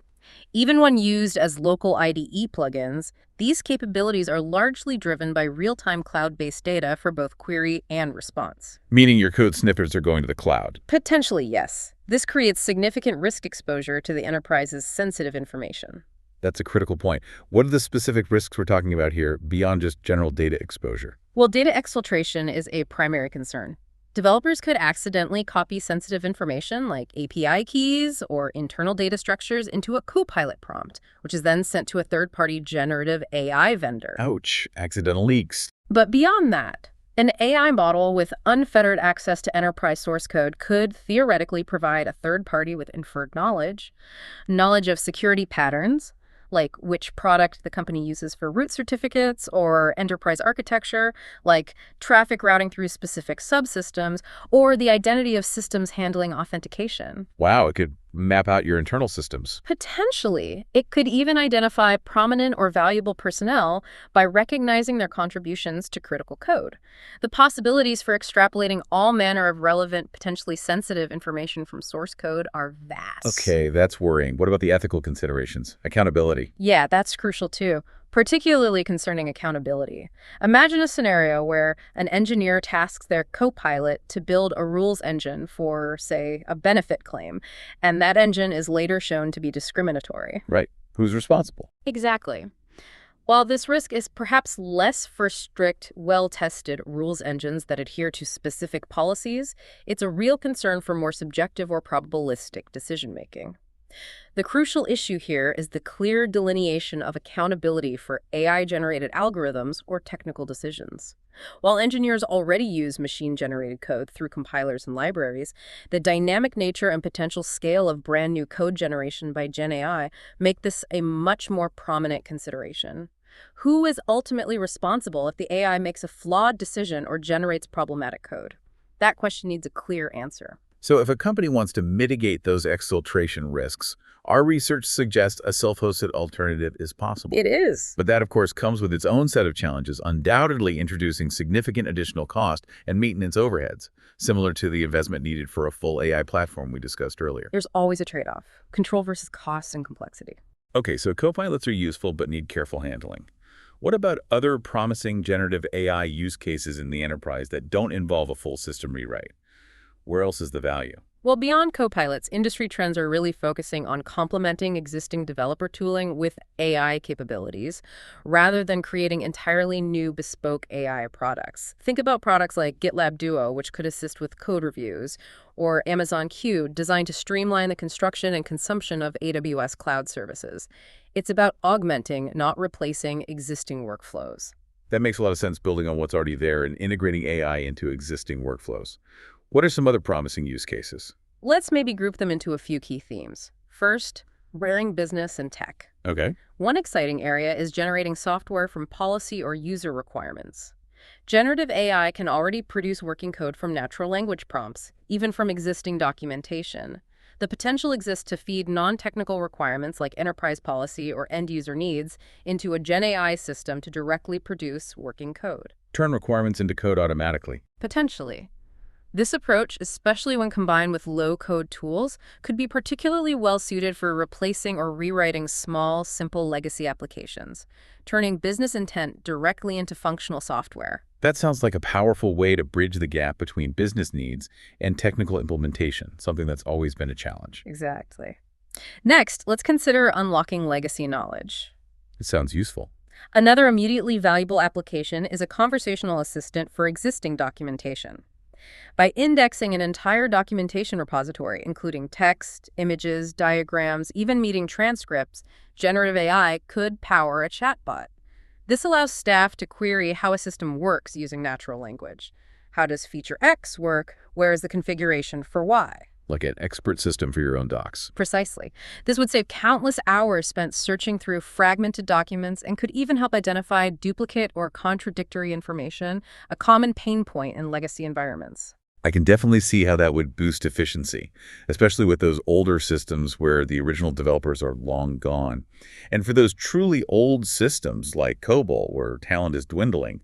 Even when used as local IDE plugins, these capabilities are largely driven by real-time cloud-based data for both query and response. Meaning your code snippets are going to the cloud. Potentially, yes. This creates significant risk exposure to the enterprise's sensitive information. That's a critical point. What are the specific risks we're talking about here beyond just general data exposure? Well, data exfiltration is a primary concern. Developers could accidentally copy sensitive information like API keys or internal data structures into a Copilot prompt, which is then sent to a third-party generative AI vendor. Ouch, accidental leaks. But beyond that, an AI model with unfettered access to enterprise source code could theoretically provide a third party with inferred knowledge of security patterns, like which product the company uses for root certificates, or enterprise architecture, like traffic routing through specific subsystems, or the identity of systems handling authentication. Wow, it could map out your internal systems. Potentially, it could even identify prominent or valuable personnel by recognizing their contributions to critical code. The possibilities for extrapolating all manner of relevant, potentially sensitive information from source code are vast. Okay, that's worrying. What about the ethical considerations? Accountability? Yeah, that's crucial too. particularly concerning accountability. Imagine a scenario where an engineer tasks their co-pilot to build a rules engine for, say, a benefit claim, and that engine is later shown to be discriminatory. Right. Who's responsible? Exactly. While this risk is perhaps less for strict, well-tested rules engines that adhere to specific policies, it's a real concern for more subjective or probabilistic decision-making. The crucial issue here is the clear delineation of accountability for AI-generated algorithms or technical decisions. While engineers already use machine-generated code through compilers and libraries, the dynamic nature and potential scale of brand new code generation by GenAI make this a much more prominent consideration. Who is ultimately responsible if the AI makes a flawed decision or generates problematic code? That question needs a clear answer. So if a company wants to mitigate those exfiltration risks, our research suggests a self-hosted alternative is possible. It is. But that, of course, comes with its own set of challenges, undoubtedly introducing significant additional cost and maintenance overheads, similar to the investment needed for a full AI platform we discussed earlier. There's always a trade-off. Control versus cost and complexity. Okay, so copilots are useful but need careful handling. What about other promising generative AI use cases in the enterprise that don't involve a full system rewrite? Where else is the value? Well, beyond copilots, industry trends are really focusing on complementing existing developer tooling with AI capabilities, rather than creating entirely new bespoke AI products. Think about products like GitLab Duo, which could assist with code reviews, or Amazon Q, designed to streamline the construction and consumption of AWS cloud services. It's about augmenting, not replacing, existing workflows. That makes a lot of sense, building on what's already there and integrating AI into existing workflows. What are some other promising use cases? Let's maybe group them into a few key themes. First, marrying business and tech. Okay. One exciting area is generating software from policy or user requirements. Generative AI can already produce working code from natural language prompts, even from existing documentation. The potential exists to feed non-technical requirements like enterprise policy or end-user needs into a GenAI system to directly produce working code. Turn requirements into code automatically. Potentially. This approach, especially when combined with low-code tools, could be particularly well-suited for replacing or rewriting small, simple legacy applications, turning business intent directly into functional software. That sounds like a powerful way to bridge the gap between business needs and technical implementation, something that's always been a challenge. Exactly. Next, let's consider unlocking legacy knowledge. It sounds useful. Another immediately valuable application is a conversational assistant for existing documentation. By indexing an entire documentation repository, including text, images, diagrams, even meeting transcripts, generative AI could power a chatbot. This allows staff to query how a system works using natural language. How does feature X work? Where is the configuration for Y? Like an expert system for your own docs. Precisely. This would save countless hours spent searching through fragmented documents and could even help identify duplicate or contradictory information, a common pain point in legacy environments. I can definitely see how that would boost efficiency, especially with those older systems where the original developers are long gone. And for those truly old systems like COBOL, where talent is dwindling,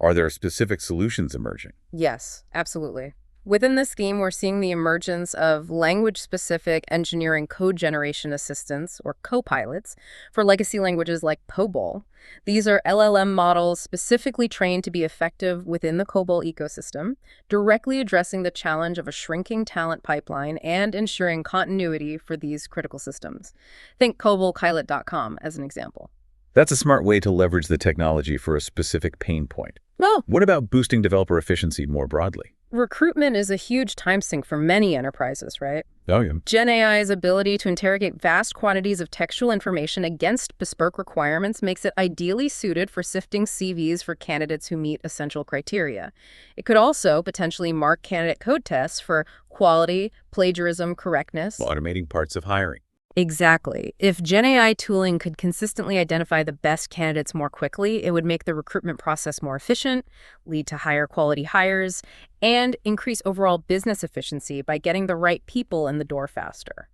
are there specific solutions emerging? Yes, absolutely. Within this theme, we're seeing the emergence of language-specific engineering code generation assistants, or copilots, for legacy languages like COBOL. These are LLM models specifically trained to be effective within the COBOL ecosystem, directly addressing the challenge of a shrinking talent pipeline and ensuring continuity for these critical systems. Think COBOLpilot.com as an example. That's a smart way to leverage the technology for a specific pain point. Well, What about boosting developer efficiency more broadly? recruitment is a huge time sink for many enterprises, right? Oh, yeah. GenAI's ability to interrogate vast quantities of textual information against bespoke requirements makes it ideally suited for sifting CVs for candidates who meet essential criteria. It could also potentially mark candidate code tests for quality, plagiarism, correctness. Automating parts of hiring. Exactly. If GenAI tooling could consistently identify the best candidates more quickly, it would make the recruitment process more efficient, lead to higher quality hires, and increase overall business efficiency by getting the right people in the door faster.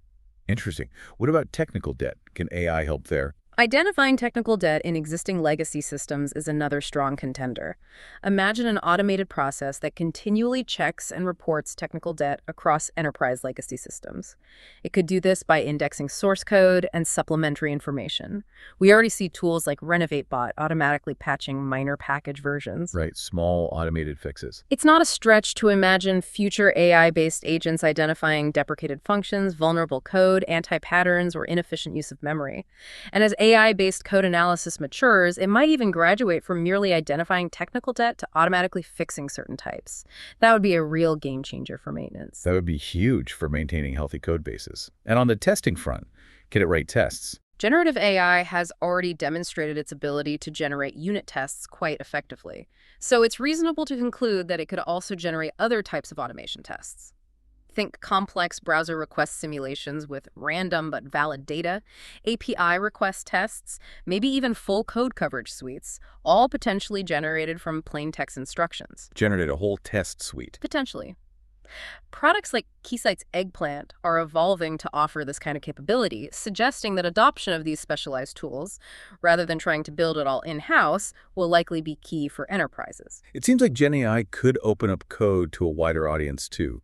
Interesting. What about technical debt? Can AI help there? Identifying technical debt in existing legacy systems is another strong contender. Imagine an automated process that continually checks and reports technical debt across enterprise legacy systems. It could do this by indexing source code and supplementary information. We already see tools like RenovateBot automatically patching minor package versions. Right, small automated fixes. It's not a stretch to imagine future AI-based agents identifying deprecated functions, vulnerable code, anti-patterns, or inefficient use of memory. And as AI-based code analysis matures, it might even graduate from merely identifying technical debt to automatically fixing certain types. That would be a real game changer for maintenance. That would be huge for maintaining healthy code bases. And on the testing front, can it write tests? Generative AI has already demonstrated its ability to generate unit tests quite effectively. So it's reasonable to conclude that it could also generate other types of automation tests. Think complex browser request simulations with random but valid data, API request tests, maybe even full code coverage suites, all potentially generated from plain text instructions. Generate a whole test suite. Potentially. Products like Keysight's Eggplant are evolving to offer this kind of capability, suggesting that adoption of these specialized tools, rather than trying to build it all in-house, will likely be key for enterprises. It seems like GenAI could open up code to a wider audience too,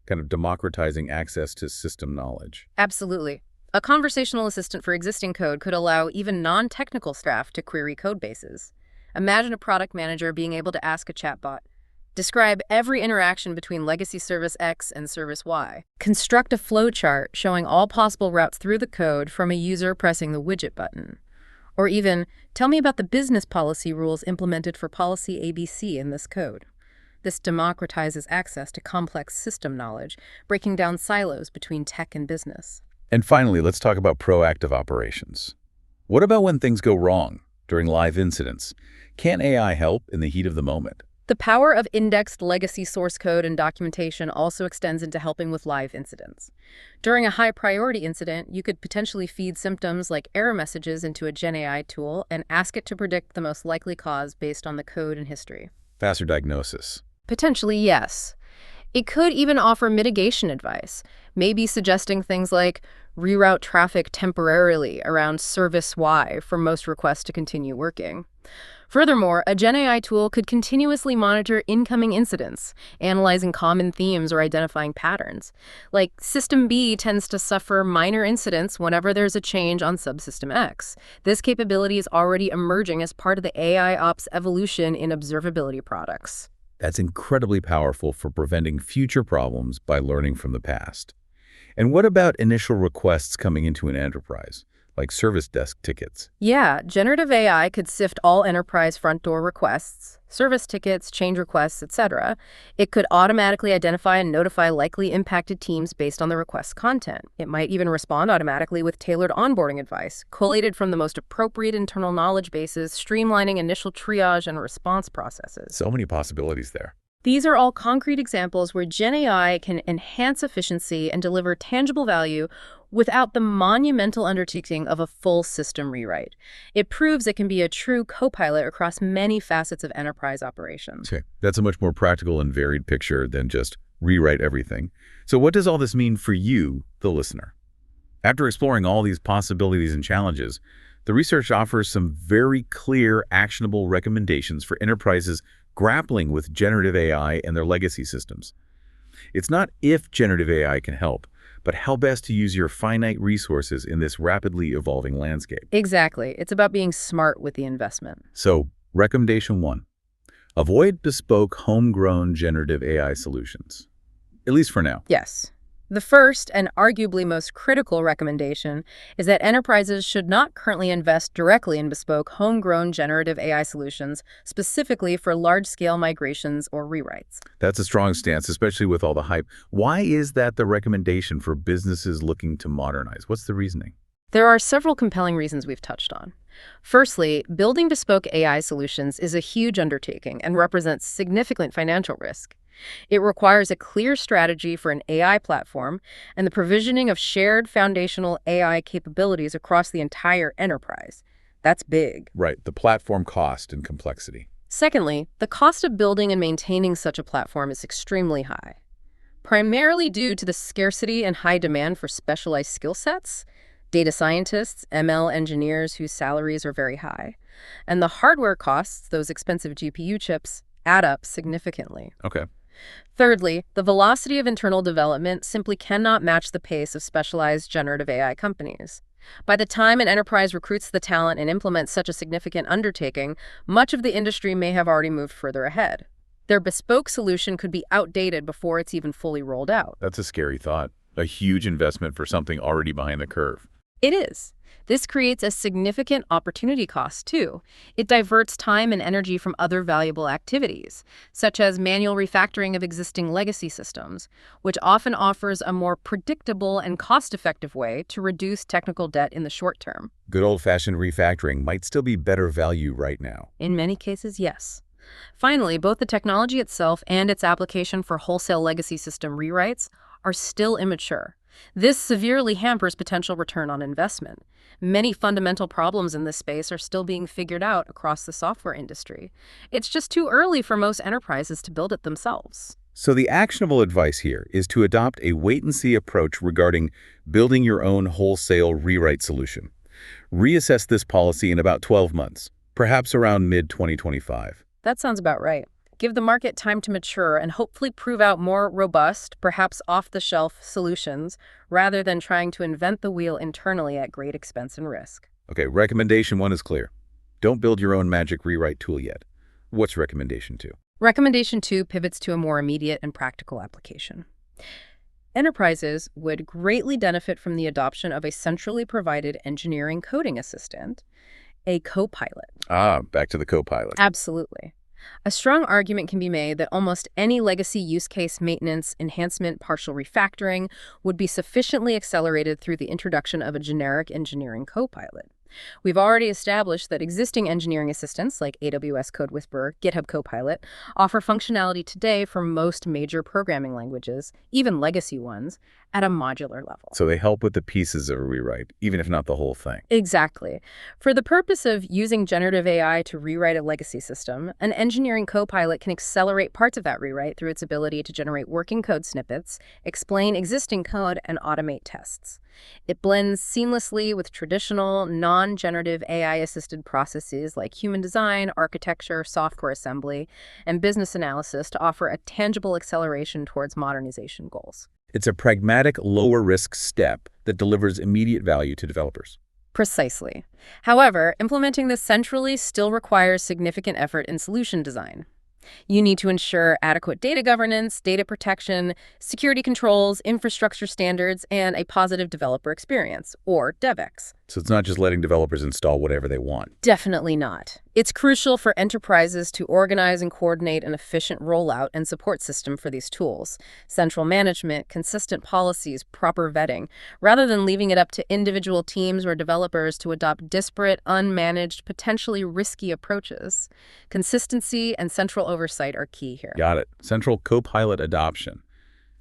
kind of democratizing access to system knowledge. Absolutely. A conversational assistant for existing code could allow even non-technical staff to query code bases. Imagine a product manager being able to ask a chatbot, describe every interaction between legacy service X and service Y. Construct a flowchart showing all possible routes through the code from a user pressing the widget button. Or even, tell me about the business policy rules implemented for policy ABC in this code. This democratizes access to complex system knowledge, breaking down silos between tech and business. And finally, let's talk about proactive operations. What about when things go wrong during live incidents? Can AI help in the heat of the moment? The power of indexed legacy source code and documentation also extends into helping with live incidents. During a high-priority incident, you could potentially feed symptoms like error messages into a GenAI tool and ask it to predict the most likely cause based on the code and history. Faster diagnosis. Potentially, yes. It could even offer mitigation advice, maybe suggesting things like reroute traffic temporarily around service Y for most requests to continue working. Furthermore, a GenAI tool could continuously monitor incoming incidents, analyzing common themes or identifying patterns. Like, System B tends to suffer minor incidents whenever there's a change on subsystem X. This capability is already emerging as part of the AI ops evolution in observability products. That's incredibly powerful for preventing future problems by learning from the past. And what about initial requests coming into an enterprise, like service desk tickets? Yeah, generative AI could sift all enterprise front door requests, service tickets, change requests, etc. It could automatically identify and notify likely impacted teams based on the request's content. It might even respond automatically with tailored onboarding advice, collated from the most appropriate internal knowledge bases, streamlining initial triage and response processes. So many possibilities there. These are all concrete examples where GenAI can enhance efficiency and deliver tangible value without the monumental undertaking of a full system rewrite. It proves it can be a true co-pilot across many facets of enterprise operations. Okay, that's a much more practical and varied picture than just rewrite everything. So what does all this mean for you, the listener? After exploring all these possibilities and challenges, the research offers some very clear, actionable recommendations for enterprises grappling with generative AI and their legacy systems. It's not if generative AI can help, but how best to use your finite resources in this rapidly evolving landscape. Exactly. It's about being smart with the investment. So, recommendation 1, avoid bespoke homegrown generative AI solutions, at least for now. Yes. The first and arguably most critical recommendation is that enterprises should not currently invest directly in bespoke, homegrown generative AI solutions, specifically for large-scale migrations or rewrites. That's a strong stance, especially with all the hype. Why is that the recommendation for businesses looking to modernize? What's the reasoning? There are several compelling reasons we've touched on. Firstly, building bespoke AI solutions is a huge undertaking and represents significant financial risk. It requires a clear strategy for an AI platform and the provisioning of shared foundational AI capabilities across the entire enterprise. That's big. Right, the platform cost and complexity. Secondly, the cost of building and maintaining such a platform is extremely high. Primarily due to the scarcity and high demand for specialized skill sets, data scientists, ML engineers whose salaries are very high. And the hardware costs, those expensive GPU chips, add up significantly. Okay. Thirdly, the velocity of internal development simply cannot match the pace of specialized generative AI companies. By the time an enterprise recruits the talent and implements such a significant undertaking, much of the industry may have already moved further ahead. Their bespoke solution could be outdated before it's even fully rolled out. That's a scary thought. A huge investment for something already behind the curve. It is. This creates a significant opportunity cost, too. It diverts time and energy from other valuable activities, such as manual refactoring of existing legacy systems, which often offers a more predictable and cost-effective way to reduce technical debt in the short term. Good old-fashioned refactoring might still be better value right now. In many cases, yes. Finally, both the technology itself and its application for wholesale legacy system rewrites are still immature. This severely hampers potential return on investment. Many fundamental problems in this space are still being figured out across the software industry. It's just too early for most enterprises to build it themselves. So the actionable advice here is to adopt a wait-and-see approach regarding building your own wholesale rewrite solution. Reassess this policy in about 12 months, perhaps around mid-2025. That sounds about right. Give the market time to mature and hopefully prove out more robust, perhaps off-the-shelf solutions, rather than trying to invent the wheel internally at great expense and risk. Okay, recommendation 1 is clear. Don't build your own magic rewrite tool yet. What's recommendation 2? Recommendation 2 pivots to a more immediate and practical application. Enterprises would greatly benefit from the adoption of a centrally provided engineering coding assistant, a copilot. Back to the copilot. Absolutely. A strong argument can be made that almost any legacy use case maintenance, enhancement, partial refactoring would be sufficiently accelerated through the introduction of a generic engineering copilot. We've already established that existing engineering assistants like AWS Code Whisperer, GitHub Copilot, offer functionality today for most major programming languages, even legacy ones, at a modular level. So they help with the pieces of a rewrite, even if not the whole thing. Exactly. For the purpose of using generative AI to rewrite a legacy system, an engineering copilot can accelerate parts of that rewrite through its ability to generate working code snippets, explain existing code, and automate tests. It blends seamlessly with traditional, non-generative AI-assisted processes like human design, architecture, software assembly, and business analysis to offer a tangible acceleration towards modernization goals. It's a pragmatic, lower-risk step that delivers immediate value to developers. Precisely. However, implementing this centrally still requires significant effort in solution design. You need to ensure adequate data governance, data protection, security controls, infrastructure standards, and a positive developer experience, or DevEx. So it's not just letting developers install whatever they want. Definitely not. It's crucial for enterprises to organize and coordinate an efficient rollout and support system for these tools. Central management, consistent policies, proper vetting, rather than leaving it up to individual teams or developers to adopt disparate, unmanaged, potentially risky approaches. Consistency and central oversight are key here. Got it. Central copilot adoption.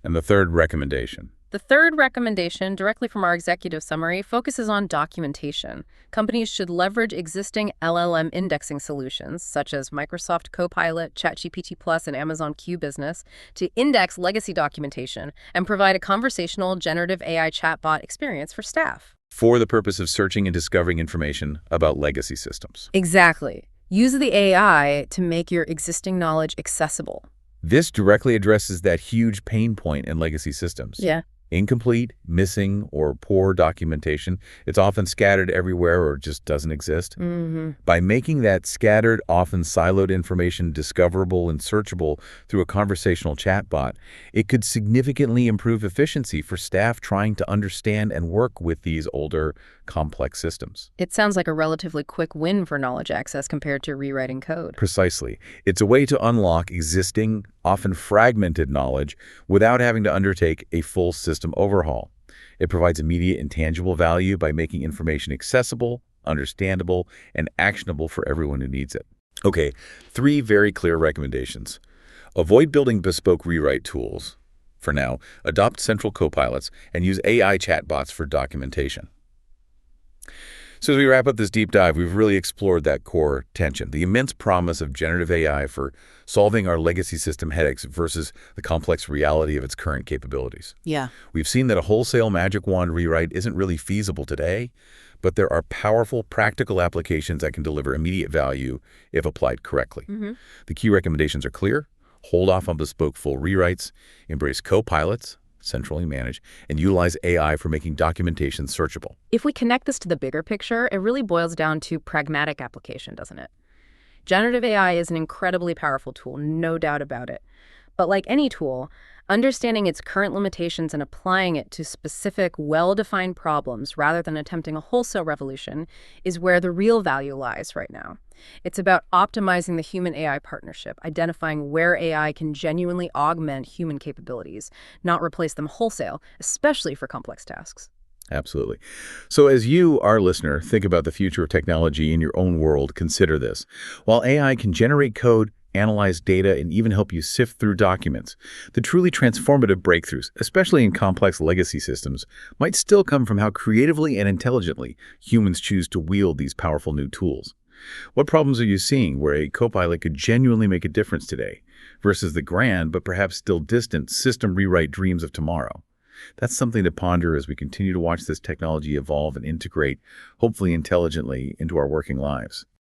And the third recommendation. The third recommendation, directly from our executive summary, focuses on documentation. Companies should leverage existing LLM indexing solutions, such as Microsoft Copilot, ChatGPT+, and Amazon Q Business, to index legacy documentation and provide a conversational generative AI chatbot experience for staff. For the purpose of searching and discovering information about legacy systems. Exactly. Use the AI to make your existing knowledge accessible. This directly addresses that huge pain point in legacy systems. Yeah. Incomplete, missing, or poor documentation. It's often scattered everywhere or just doesn't exist. By making that scattered, often siloed information discoverable and searchable through a conversational chatbot, it could significantly improve efficiency for staff trying to understand and work with these older, complex systems. It sounds like a relatively quick win for knowledge access compared to rewriting code. Precisely. It's a way to unlock existing, often fragmented knowledge without having to undertake a full system overhaul. It provides immediate and tangible value by making information accessible, understandable, and actionable for everyone who needs it. Okay, 3 very clear recommendations. Avoid building bespoke rewrite tools. For now, adopt central copilots and use AI chatbots for documentation. So as we wrap up this deep dive, we've really explored that core tension, the immense promise of generative AI for solving our legacy system headaches versus the complex reality of its current capabilities. Yeah. We've seen that a wholesale magic wand rewrite isn't really feasible today, but there are powerful, practical applications that can deliver immediate value if applied correctly. The key recommendations are clear. Hold off on bespoke full rewrites, embrace co-pilots, centrally managed, and utilize AI for making documentation searchable. If we connect this to the bigger picture, it really boils down to pragmatic application, doesn't it? Generative AI is an incredibly powerful tool, no doubt about it. But like any tool, understanding its current limitations and applying it to specific, well-defined problems rather than attempting a wholesale revolution is where the real value lies right now. It's about optimizing the human-AI partnership, identifying where AI can genuinely augment human capabilities, not replace them wholesale, especially for complex tasks. Absolutely. So as you, our listener, think about the future of technology in your own world, consider this. While AI can generate code, analyze data, and even help you sift through documents, the truly transformative breakthroughs, especially in complex legacy systems, might still come from how creatively and intelligently humans choose to wield these powerful new tools. What problems are you seeing where a copilot could genuinely make a difference today versus the grand but perhaps still distant system rewrite dreams of tomorrow? That's something to ponder as we continue to watch this technology evolve and integrate, hopefully intelligently, into our working lives.